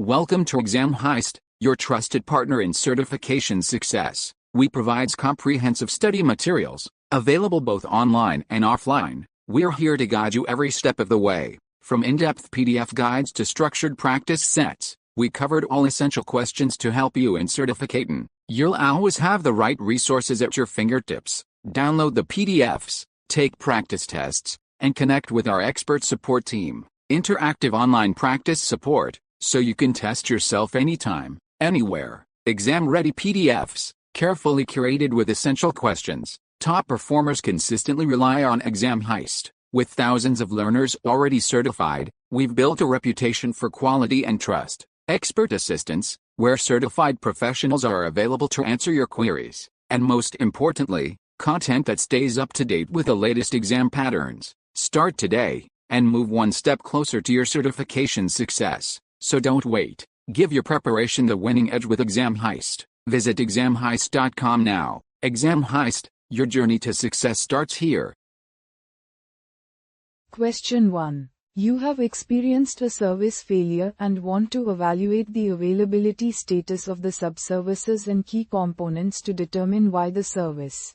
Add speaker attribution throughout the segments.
Speaker 1: Welcome to Exam Heist, your trusted partner in certification success. We provide comprehensive study materials, available both online and offline. We're here to guide you every step of the way. From in-depth PDF guides to structured practice sets, we covered all essential questions to help you in certificating. You'll always have the right resources at your fingertips. Download the PDFs, take practice tests, and connect with our expert support team. Interactive online practice support, so you can test yourself anytime, anywhere. Exam-ready PDFs, carefully curated with essential questions. Top performers consistently rely on Exam Heist. With thousands of learners already certified, we've built a reputation for quality and trust. Expert assistance, where certified professionals are available to answer your queries. And most importantly, content that stays up to date with the latest exam patterns. Start today, and move one step closer to your certification success. So don't wait. Give your preparation the winning edge with Exam Heist. Visit examheist.com now. Exam Heist, your journey to success starts here.
Speaker 2: Question 1. You have experienced a service failure and want to evaluate the availability status of the subservices and key components to determine why the service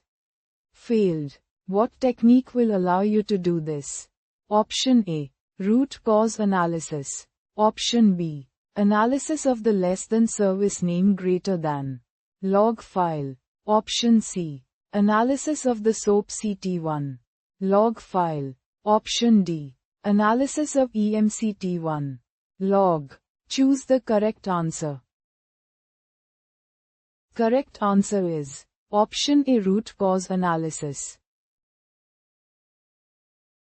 Speaker 2: failed. What technique will allow you to do this? Option A. Root cause analysis. Option B. Analysis of the less than service name greater than log file. Option C. Analysis of the SOAP CT1 log file. Option D. Analysis of EMCT1 log. Choose the correct answer. Correct answer is Option A, root cause analysis.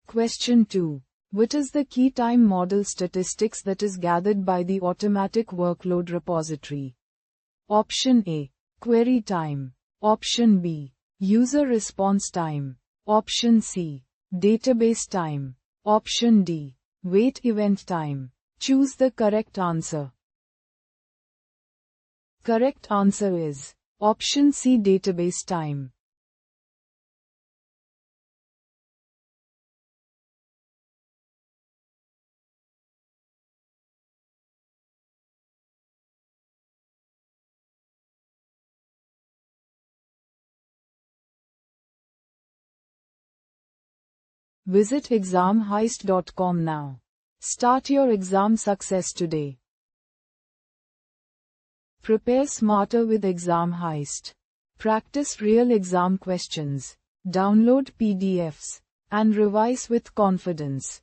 Speaker 2: Question 2. What is the key time model statistics that is gathered by the automatic workload repository? Option A. Query time. Option B. User response time. Option C. Database time. Option D. Wait event time. Choose the correct answer. Correct answer is Option C, database time. Visit examheist.com now. Start your exam success today. Prepare smarter with Exam Heist. Practice real exam questions. Download PDFs and revise with confidence.